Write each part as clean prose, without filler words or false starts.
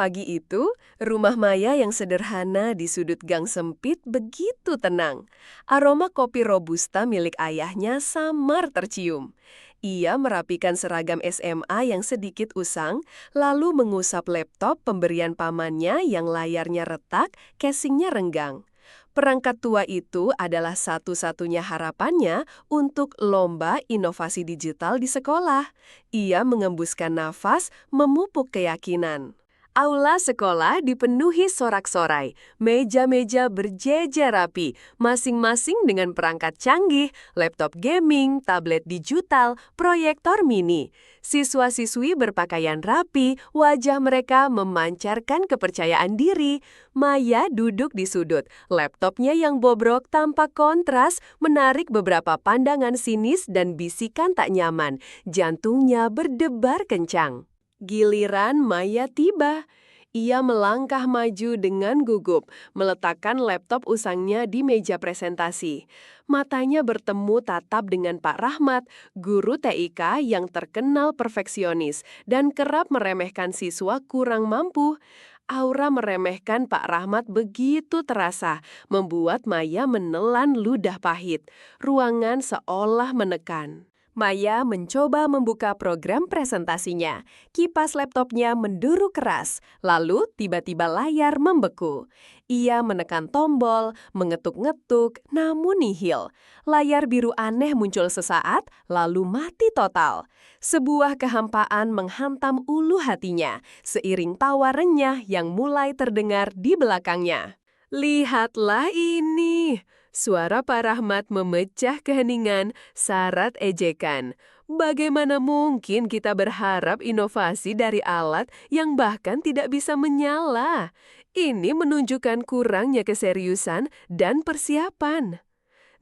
Pagi itu, rumah Maya yang sederhana di sudut gang sempit begitu tenang. Aroma kopi robusta milik ayahnya samar tercium. Ia merapikan seragam SMA yang sedikit usang, lalu mengusap laptop pemberian pamannya yang layarnya retak, casingnya renggang. Perangkat tua itu adalah satu-satunya harapannya untuk lomba inovasi digital di sekolah. Ia mengembuskan nafas, memupuk keyakinan. Aula sekolah dipenuhi sorak-sorai, meja-meja berjejer rapi, masing-masing dengan perangkat canggih, laptop gaming, tablet digital, proyektor mini. Siswa-siswi berpakaian rapi, wajah mereka memancarkan kepercayaan diri. Maya duduk di sudut, laptopnya yang bobrok tanpa kontras menarik beberapa pandangan sinis dan bisikan tak nyaman. Jantungnya berdebar kencang. Giliran Maya tiba. Ia melangkah maju dengan gugup, meletakkan laptop usangnya di meja presentasi. Matanya bertemu tatap dengan Pak Rahmat, guru TIK yang terkenal perfeksionis dan kerap meremehkan siswa kurang mampu. Aura meremehkan Pak Rahmat begitu terasa, membuat Maya menelan ludah pahit. Ruangan seolah menekan. Maya mencoba membuka program presentasinya. Kipas laptopnya menduru keras, lalu tiba-tiba layar membeku. Ia menekan tombol, mengetuk-ngetuk, namun nihil. Layar biru aneh muncul sesaat, lalu mati total. Sebuah kehampaan menghantam ulu hatinya, seiring tawa renyah yang mulai terdengar di belakangnya. Lihatlah ini! Suara Pak Rahmat memecah keheningan, syarat ejekan. Bagaimana mungkin kita berharap inovasi dari alat yang bahkan tidak bisa menyala? Ini menunjukkan kurangnya keseriusan dan persiapan.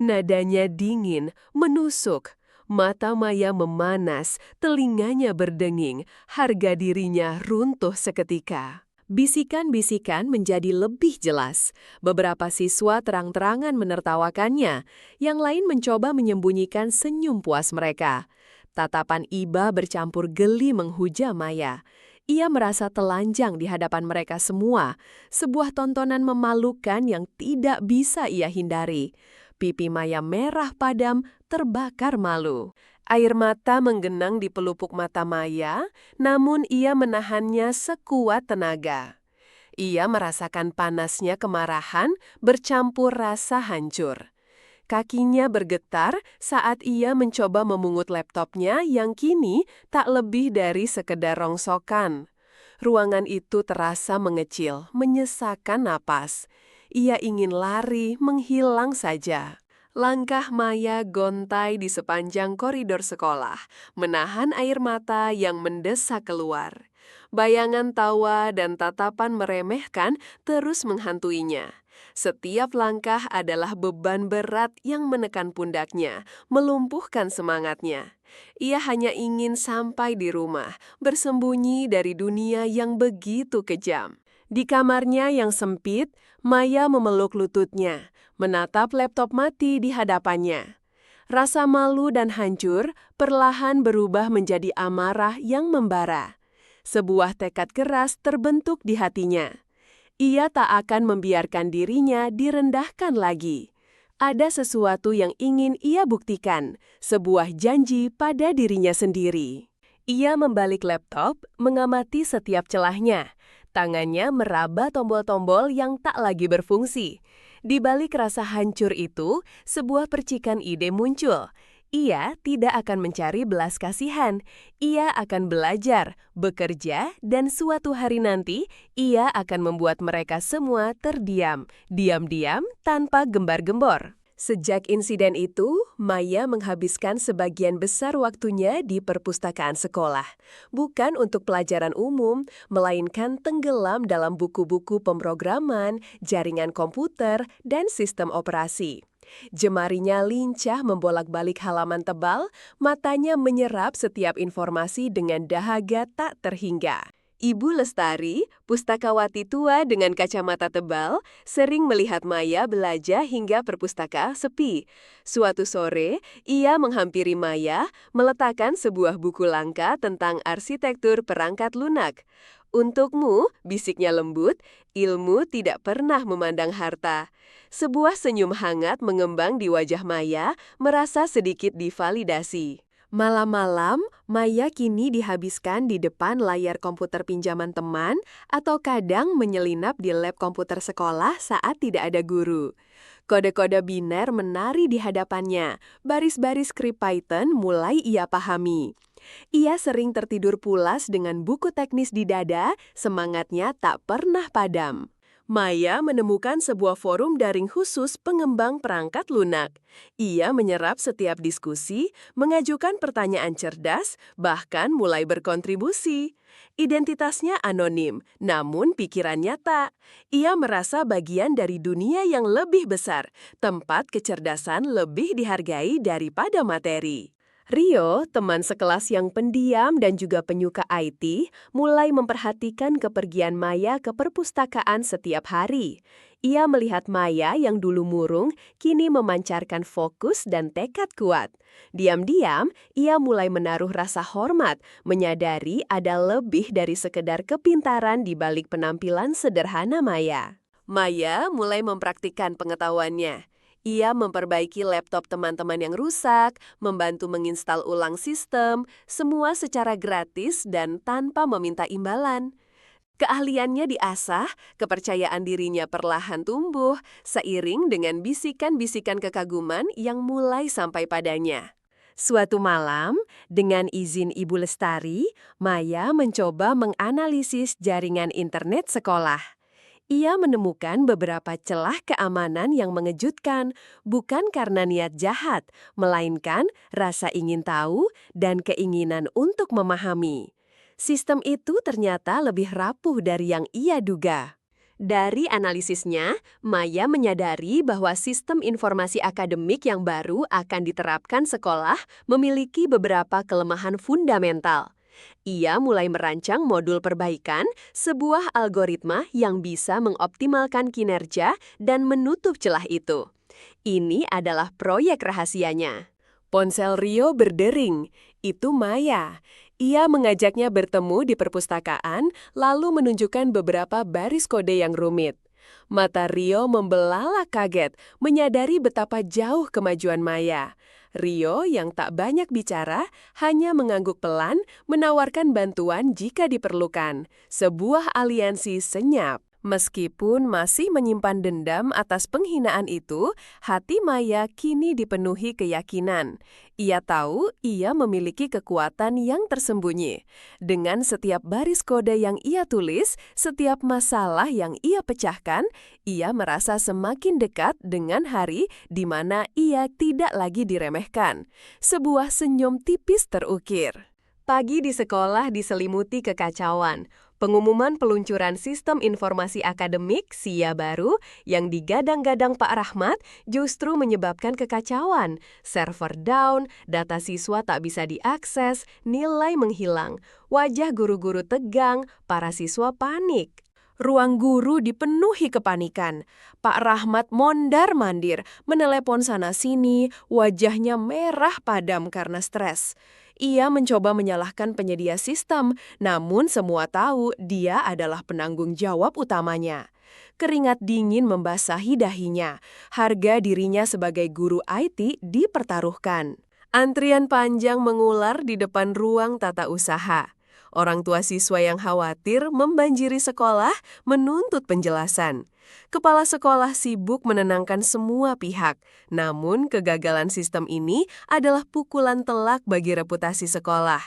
Nadanya dingin, menusuk. Mata Maya memanas, telinganya berdenging, harga dirinya runtuh seketika. Bisikan-bisikan menjadi lebih jelas. Beberapa siswa terang-terangan menertawakannya, yang lain mencoba menyembunyikan senyum puas mereka. Tatapan iba bercampur geli menghujam Maya. Ia merasa telanjang di hadapan mereka semua, sebuah tontonan memalukan yang tidak bisa ia hindari. Pipi Maya merah padam, terbakar malu. Air mata menggenang di pelupuk mata Maya, namun ia menahannya sekuat tenaga. Ia merasakan panasnya kemarahan bercampur rasa hancur. Kakinya bergetar saat ia mencoba memungut laptopnya yang kini tak lebih dari sekedar rongsokan. Ruangan itu terasa mengecil, menyesakkan napas. Ia ingin lari, menghilang saja. Langkah Maya gontai di sepanjang koridor sekolah, menahan air mata yang mendesak keluar. Bayangan tawa dan tatapan meremehkan terus menghantuinya. Setiap langkah adalah beban berat yang menekan pundaknya, melumpuhkan semangatnya. Ia hanya ingin sampai di rumah, bersembunyi dari dunia yang begitu kejam. Di kamarnya yang sempit, Maya memeluk lututnya, menatap laptop mati di hadapannya. Rasa malu dan hancur perlahan berubah menjadi amarah yang membara. Sebuah tekad keras terbentuk di hatinya. Ia tak akan membiarkan dirinya direndahkan lagi. Ada sesuatu yang ingin ia buktikan, sebuah janji pada dirinya sendiri. Ia membalik laptop, mengamati setiap celahnya. Tangannya meraba tombol-tombol yang tak lagi berfungsi. Di balik rasa hancur itu, sebuah percikan ide muncul. Ia tidak akan mencari belas kasihan. Ia akan belajar, bekerja, dan suatu hari nanti, ia akan membuat mereka semua terdiam, diam-diam tanpa gembar-gembor. Sejak insiden itu, Maya menghabiskan sebagian besar waktunya di perpustakaan sekolah. Bukan untuk pelajaran umum, melainkan tenggelam dalam buku-buku pemrograman, jaringan komputer, dan sistem operasi. Jemarinya lincah membolak-balik halaman tebal, matanya menyerap setiap informasi dengan dahaga tak terhingga. Ibu Lestari, pustakawati tua dengan kacamata tebal, sering melihat Maya belajar hingga perpustakaan sepi. Suatu sore, ia menghampiri Maya, meletakkan sebuah buku langka tentang arsitektur perangkat lunak. Untukmu, bisiknya lembut, ilmu tidak pernah memandang harta. Sebuah senyum hangat mengembang di wajah Maya, merasa sedikit divalidasi. Malam-malam, Maya kini dihabiskan di depan layar komputer pinjaman teman atau kadang menyelinap di lab komputer sekolah saat tidak ada guru. Kode-kode biner menari di hadapannya, baris-baris skrip Python mulai ia pahami. Ia sering tertidur pulas dengan buku teknis di dada, semangatnya tak pernah padam. Maya menemukan sebuah forum daring khusus pengembang perangkat lunak. Ia menyerap setiap diskusi, mengajukan pertanyaan cerdas, bahkan mulai berkontribusi. Identitasnya anonim, namun pikirannya tak. Ia merasa bagian dari dunia yang lebih besar, tempat kecerdasan lebih dihargai daripada materi. Rio, teman sekelas yang pendiam dan juga penyuka IT, mulai memperhatikan kepergian Maya ke perpustakaan setiap hari. Ia melihat Maya yang dulu murung, kini memancarkan fokus dan tekad kuat. Diam-diam, ia mulai menaruh rasa hormat, menyadari ada lebih dari sekedar kepintaran di balik penampilan sederhana Maya. Maya mulai mempraktikkan pengetahuannya. Ia memperbaiki laptop teman-teman yang rusak, membantu menginstal ulang sistem, semua secara gratis dan tanpa meminta imbalan. Keahliannya diasah, kepercayaan dirinya perlahan tumbuh, seiring dengan bisikan-bisikan kekaguman yang mulai sampai padanya. Suatu malam, dengan izin Ibu Lestari, Maya mencoba menganalisis jaringan internet sekolah. Ia menemukan beberapa celah keamanan yang mengejutkan, bukan karena niat jahat, melainkan rasa ingin tahu dan keinginan untuk memahami. Sistem itu ternyata lebih rapuh dari yang ia duga. Dari analisisnya, Maya menyadari bahwa sistem informasi akademik yang baru akan diterapkan sekolah memiliki beberapa kelemahan fundamental. Ia mulai merancang modul perbaikan, sebuah algoritma yang bisa mengoptimalkan kinerja dan menutup celah itu. Ini adalah proyek rahasianya. Ponsel Rio berdering. Itu Maya. Ia mengajaknya bertemu di perpustakaan, lalu menunjukkan beberapa baris kode yang rumit. Mata Rio membelalak kaget, menyadari betapa jauh kemajuan Maya. Rio yang tak banyak bicara, hanya mengangguk pelan, menawarkan bantuan jika diperlukan. Sebuah aliansi senyap. Meskipun masih menyimpan dendam atas penghinaan itu, hati Maya kini dipenuhi keyakinan. Ia tahu ia memiliki kekuatan yang tersembunyi. Dengan setiap baris kode yang ia tulis, setiap masalah yang ia pecahkan, ia merasa semakin dekat dengan hari di mana ia tidak lagi diremehkan. Sebuah senyum tipis terukir. Pagi di sekolah diselimuti kekacauan. Pengumuman peluncuran sistem informasi akademik SIA baru yang digadang-gadang Pak Rahmat justru menyebabkan kekacauan. Server down, data siswa tak bisa diakses, nilai menghilang. Wajah guru-guru tegang, para siswa panik. Ruang guru dipenuhi kepanikan. Pak Rahmat mondar-mandir, menelepon sana-sini, wajahnya merah padam karena stres. Ia mencoba menyalahkan penyedia sistem, namun semua tahu dia adalah penanggung jawab utamanya. Keringat dingin membasahi dahinya. Harga dirinya sebagai guru IT dipertaruhkan. Antrian panjang mengular di depan ruang tata usaha. Orang tua siswa yang khawatir membanjiri sekolah menuntut penjelasan. Kepala sekolah sibuk menenangkan semua pihak, namun kegagalan sistem ini adalah pukulan telak bagi reputasi sekolah.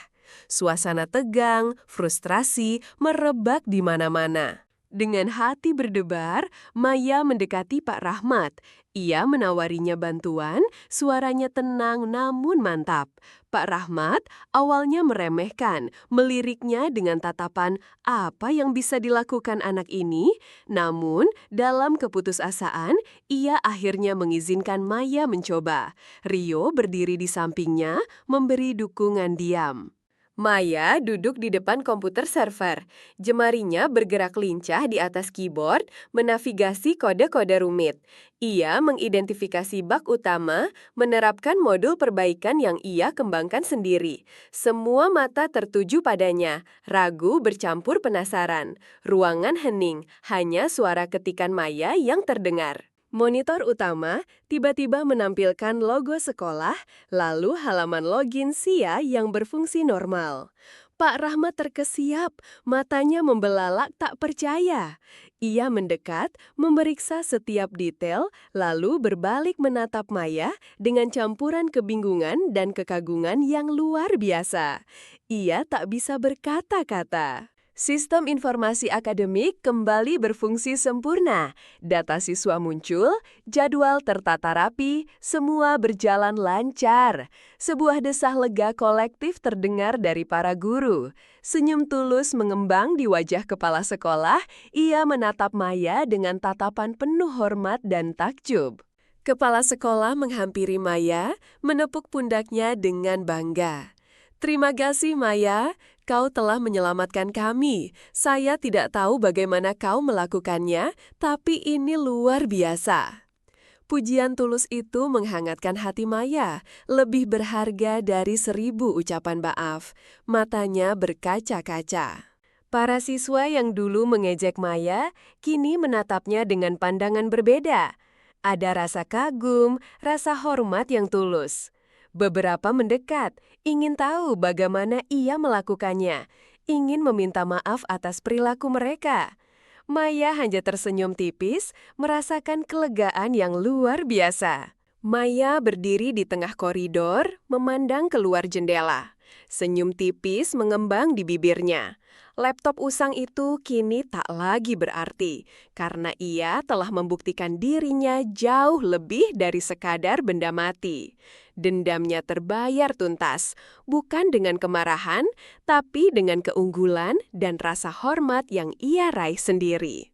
Suasana tegang, frustrasi, merebak di mana-mana. Dengan hati berdebar, Maya mendekati Pak Rahmat. Ia menawarinya bantuan, suaranya tenang namun mantap. Pak Rahmat awalnya meremehkan, meliriknya dengan tatapan apa yang bisa dilakukan anak ini. Namun, dalam keputusasaan, ia akhirnya mengizinkan Maya mencoba. Rio berdiri di sampingnya, memberi dukungan diam. Maya duduk di depan komputer server. Jemarinya bergerak lincah di atas keyboard, menavigasi kode-kode rumit. Ia mengidentifikasi bug utama, menerapkan modul perbaikan yang ia kembangkan sendiri. Semua mata tertuju padanya, ragu bercampur penasaran. Ruangan hening, hanya suara ketikan Maya yang terdengar. Monitor utama tiba-tiba menampilkan logo sekolah, lalu halaman login SIA yang berfungsi normal. Pak Rahmat terkesiap, matanya membelalak tak percaya. Ia mendekat, memeriksa setiap detail, lalu berbalik menatap Maya dengan campuran kebingungan dan kekaguman yang luar biasa. Ia tak bisa berkata-kata. Sistem informasi akademik kembali berfungsi sempurna. Data siswa muncul, jadwal tertata rapi, semua berjalan lancar. Sebuah desah lega kolektif terdengar dari para guru. Senyum tulus mengembang di wajah kepala sekolah, ia menatap Maya dengan tatapan penuh hormat dan takjub. Kepala sekolah menghampiri Maya, menepuk pundaknya dengan bangga. Terima kasih Maya, kau telah menyelamatkan kami. Saya tidak tahu bagaimana kau melakukannya, tapi ini luar biasa. Pujian tulus itu menghangatkan hati Maya, lebih berharga dari 1000 ucapan maaf. Matanya berkaca-kaca. Para siswa yang dulu mengejek Maya, kini menatapnya dengan pandangan berbeda. Ada rasa kagum, rasa hormat yang tulus. Beberapa mendekat, ingin tahu bagaimana ia melakukannya, ingin meminta maaf atas perilaku mereka. Maya hanya tersenyum tipis, merasakan kelegaan yang luar biasa. Maya berdiri di tengah koridor, memandang keluar jendela. Senyum tipis mengembang di bibirnya. Laptop usang itu kini tak lagi berarti, karena ia telah membuktikan dirinya jauh lebih dari sekadar benda mati. Dendamnya terbayar tuntas, bukan dengan kemarahan, tapi dengan keunggulan dan rasa hormat yang ia raih sendiri.